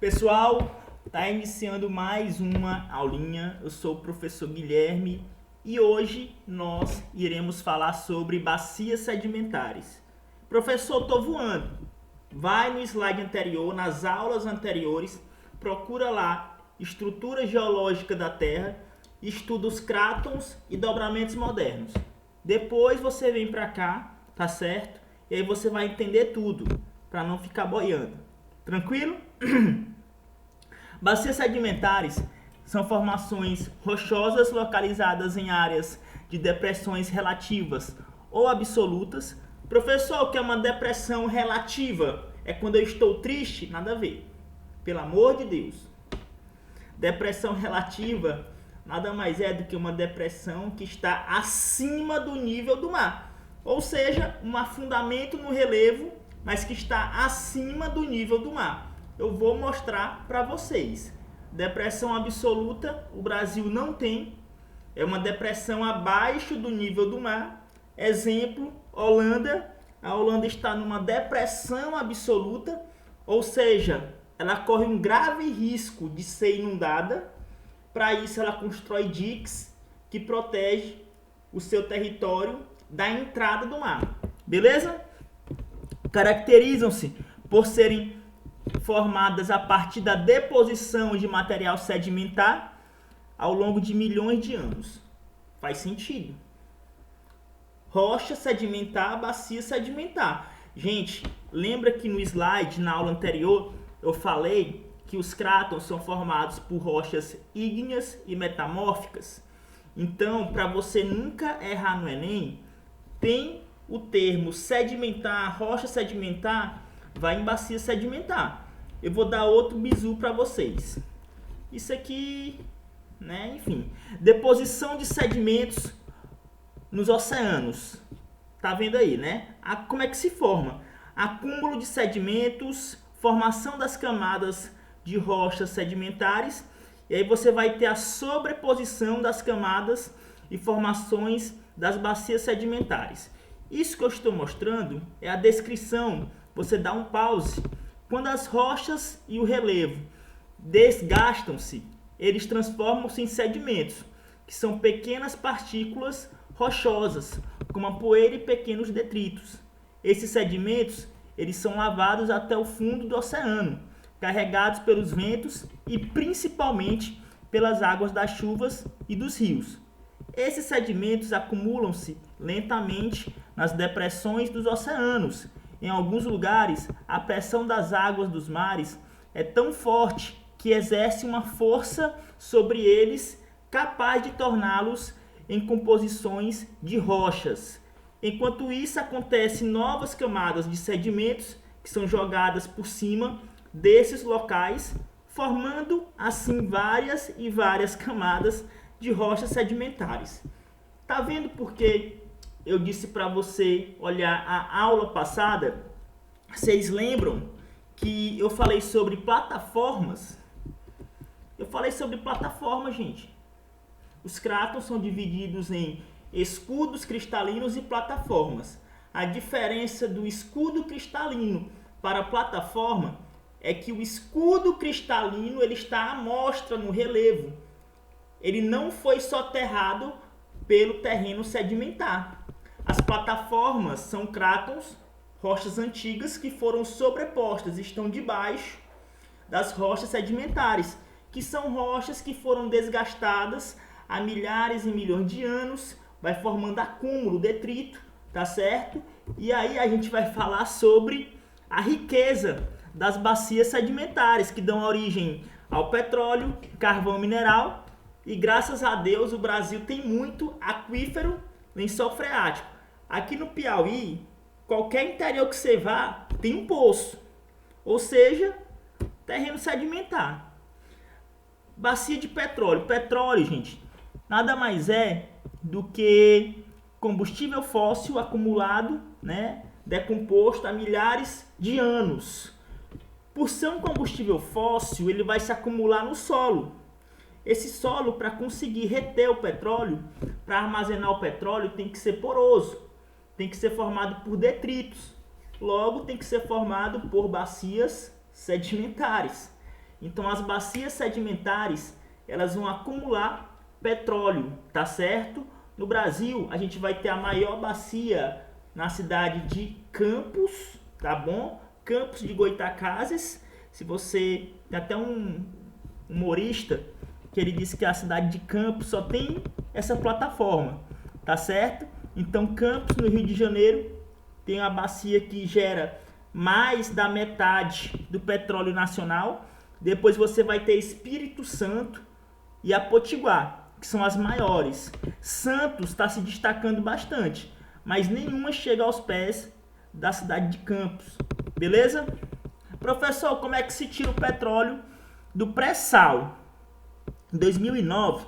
Pessoal, tá iniciando mais uma aulinha. Eu sou o professor Guilherme e hoje nós iremos falar sobre bacias sedimentares. Professor, tô voando. Vai no slide anterior, nas aulas anteriores, procura lá estrutura geológica da Terra, estuda os crátons e dobramentos modernos. Depois você vem para cá, tá certo? E aí você vai entender tudo, para não ficar boiando. Tranquilo? Bacias sedimentares são formações rochosas localizadas em áreas de depressões relativas ou absolutas. Professor, o que é uma depressão relativa? É quando eu estou triste? Nada a ver. Pelo amor de Deus. Depressão relativa nada mais é do que uma depressão que está acima do nível do mar. Ou seja, um afundamento no relevo, mas que está acima do nível do mar. Eu vou mostrar para vocês. Depressão absoluta, o Brasil não tem. É uma depressão abaixo do nível do mar. Exemplo, Holanda. A Holanda está numa depressão absoluta, ou seja, ela corre um grave risco de ser inundada. Para isso, ela constrói diques que protegem o seu território da entrada do mar. Beleza? Caracterizam-se por serem formadas a partir da deposição de material sedimentar ao longo de milhões de anos. Faz sentido. Rocha sedimentar, bacia sedimentar. Gente, lembra que no slide, na aula anterior, eu falei que os crátons são formados por rochas ígneas e metamórficas? Então, para você nunca errar no Enem, tem o termo sedimentar, rocha sedimentar, vai em bacia sedimentar. Eu vou dar outro bizu para vocês. Isso aqui, né? Enfim, deposição de sedimentos nos oceanos. Tá vendo aí, né? Como é que se forma? Acúmulo de sedimentos, formação das camadas de rochas sedimentares, e aí você vai ter a sobreposição das camadas e formações das bacias sedimentares. Isso que eu estou mostrando é a descrição. Você dá um pause. Quando as rochas e o relevo desgastam-se, eles transformam-se em sedimentos, que são pequenas partículas rochosas, como a poeira e pequenos detritos. Esses sedimentos, eles são lavados até o fundo do oceano, carregados pelos ventos e principalmente pelas águas das chuvas e dos rios. Esses sedimentos acumulam-se lentamente nas depressões dos oceanos. Em alguns lugares, a pressão das águas dos mares é tão forte que exerce uma força sobre eles capaz de torná-los em composições de rochas. Enquanto isso, acontecem novas camadas de sedimentos que são jogadas por cima desses locais, formando assim várias e várias camadas de rochas sedimentares. Tá vendo por que eu disse para você olhar a aula passada? Vocês lembram que eu falei sobre plataformas? Eu falei sobre plataformas, gente. Os crátons são divididos em escudos cristalinos e plataformas. A diferença do escudo cristalino para a plataforma é que o escudo cristalino ele está à mostra no relevo. Ele não foi soterrado pelo terreno sedimentar. As plataformas são crátons, rochas antigas que foram sobrepostas, estão debaixo das rochas sedimentares, que são rochas que foram desgastadas há milhares e milhões de anos, vai formando acúmulo, detrito, tá certo? E aí a gente vai falar sobre a riqueza das bacias sedimentares, que dão origem ao petróleo, carvão mineral, e graças a Deus o Brasil tem muito aquífero, lençol freático. Aqui no Piauí, qualquer interior que você vá, tem um poço, ou seja, terreno sedimentar. Bacia de petróleo. Petróleo, gente, nada mais é do que combustível fóssil acumulado, né, decomposto há milhares de anos. Por ser um combustível fóssil, ele vai se acumular no solo. Esse solo, para conseguir reter o petróleo, para armazenar o petróleo, tem que ser poroso, tem que ser formado por detritos. Logo, tem que ser formado por bacias sedimentares. Então as bacias sedimentares, elas vão acumular petróleo, tá certo? No Brasil, a gente vai ter a maior bacia na cidade de Campos, tá bom? Campos de Goytacazes. Se você tem até um humorista que ele disse que a cidade de Campos só tem essa plataforma, tá certo? Então Campos, no Rio de Janeiro, tem uma bacia que gera mais da metade do petróleo nacional. Depois você vai ter Espírito Santo e a Potiguar, que são as maiores. Santos está se destacando bastante, mas nenhuma chega aos pés da cidade de Campos, beleza? Professor, como é que se tira o petróleo do pré-sal? Em 2009,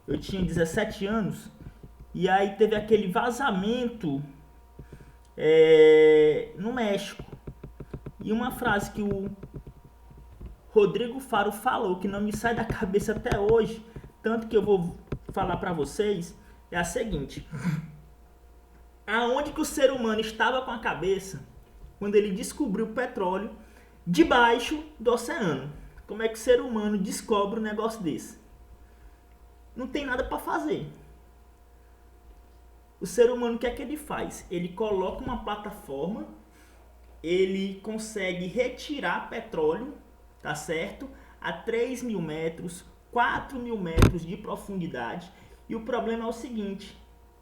eu tinha 17 anos, e aí teve aquele vazamento no México. E uma frase que o Rodrigo Faro falou, que não me sai da cabeça até hoje, tanto que eu vou falar para vocês, é a seguinte: aonde que o ser humano estava com a cabeça quando ele descobriu o petróleo debaixo do oceano? Como é que o ser humano descobre um negócio desse? Não tem nada para fazer. O ser humano, o que é que ele faz? Ele coloca uma plataforma, ele consegue retirar petróleo, tá certo? A 3.000 metros, 4.000 metros de profundidade. E o problema é o seguinte,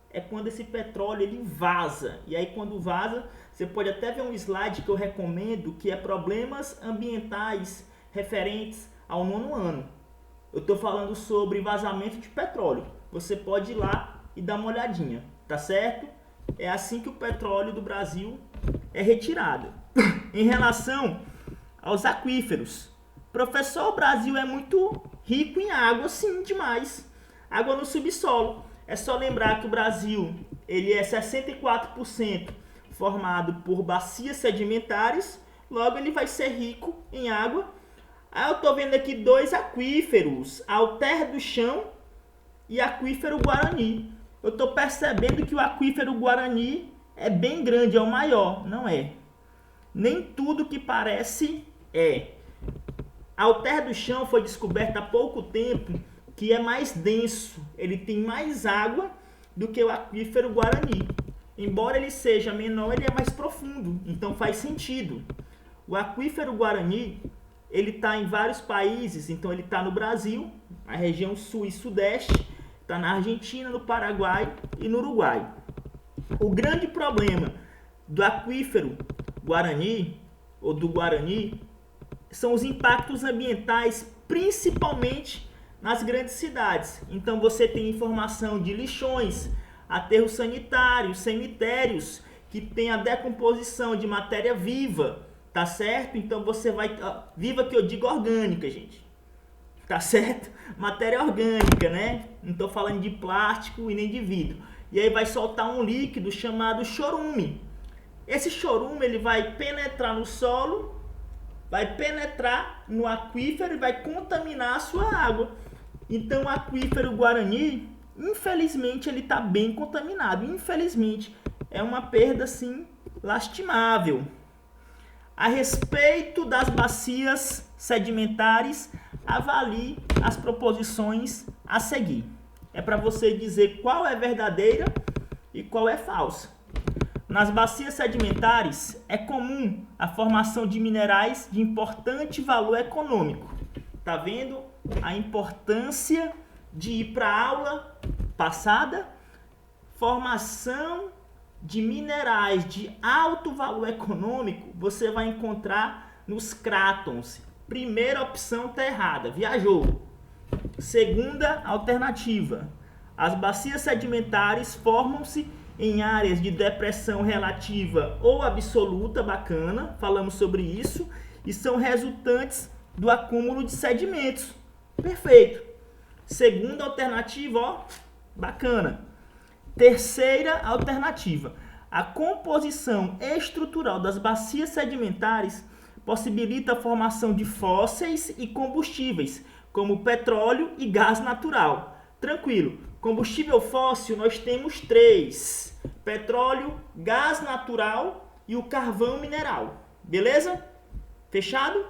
é quando esse petróleo ele vaza. E aí quando vaza, você pode até ver um slide que eu recomendo, que é problemas ambientais referentes ao 9º ano. Eu estou falando sobre vazamento de petróleo. Você pode ir lá e dar uma olhadinha, tá certo? É assim que o petróleo do Brasil é retirado. Em relação aos aquíferos, professor, o Brasil é muito rico em água, sim, demais. Água no subsolo. É só lembrar que o Brasil ele é 64% formado por bacias sedimentares, logo ele vai ser rico em água. Aí eu estou vendo aqui 2 aquíferos, Alter do Chão e Aquífero Guarani. Eu estou percebendo que o Aquífero Guarani é bem grande, é o maior. Não é. Nem tudo que parece é. Alter do Chão foi descoberto há pouco tempo, que é mais denso. Ele tem mais água do que o Aquífero Guarani. Embora ele seja menor, ele é mais profundo. Então faz sentido. O Aquífero Guarani, ele está em vários países. Então ele está no Brasil, na região sul e sudeste. Está na Argentina, no Paraguai e no Uruguai. O grande problema do Aquífero Guarani, ou do Guarani, são os impactos ambientais, principalmente nas grandes cidades. Então você tem informação de lixões, aterros sanitários, cemitérios, que tem a decomposição de matéria viva, tá certo? Então você vai... Viva que eu digo orgânica, gente. Tá certo? Matéria orgânica, né? Não estou falando de plástico e nem de vidro. E aí vai soltar um líquido chamado chorume. Esse chorume ele vai penetrar no solo, vai penetrar no aquífero e vai contaminar a sua água. Então o aquífero Guarani, infelizmente, ele está bem contaminado. Infelizmente, é uma perda, assim, lastimável. A respeito das bacias sedimentares, avalie as proposições a seguir. É para você dizer qual é verdadeira e qual é falsa. Nas bacias sedimentares, é comum a formação de minerais de importante valor econômico. Tá vendo a importância de ir para a aula passada? Formação de minerais de alto valor econômico, você vai encontrar nos crátons. Primeira opção está errada, viajou. Segunda alternativa, as bacias sedimentares formam-se em áreas de depressão relativa ou absoluta, bacana, falamos sobre isso, e são resultantes do acúmulo de sedimentos. Perfeito. Segunda alternativa, ó, bacana. Terceira alternativa, a composição estrutural das bacias sedimentares possibilita a formação de fósseis e combustíveis, como petróleo e gás natural. Tranquilo. Combustível fóssil nós temos 3. Petróleo, gás natural e o carvão mineral. Beleza? Fechado?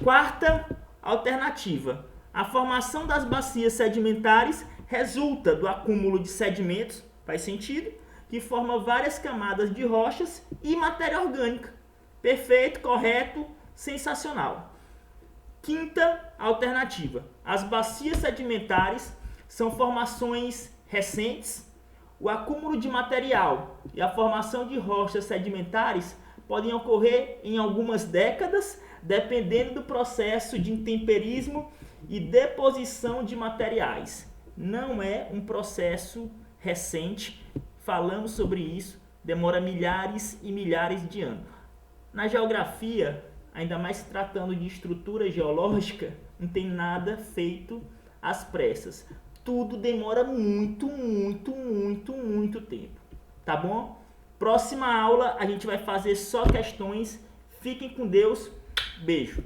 Quarta alternativa. A formação das bacias sedimentares resulta do acúmulo de sedimentos, faz sentido, que forma várias camadas de rochas e matéria orgânica. Perfeito, correto, sensacional. Quinta alternativa. As bacias sedimentares são formações recentes. O acúmulo de material e a formação de rochas sedimentares podem ocorrer em algumas décadas, dependendo do processo de intemperismo e deposição de materiais. Não é um processo recente. Falamos sobre isso, demora milhares e milhares de anos. Na geografia, ainda mais se tratando de estrutura geológica, não tem nada feito às pressas. Tudo demora muito tempo. Tá bom? Próxima aula a gente vai fazer só questões. Fiquem com Deus. Beijo.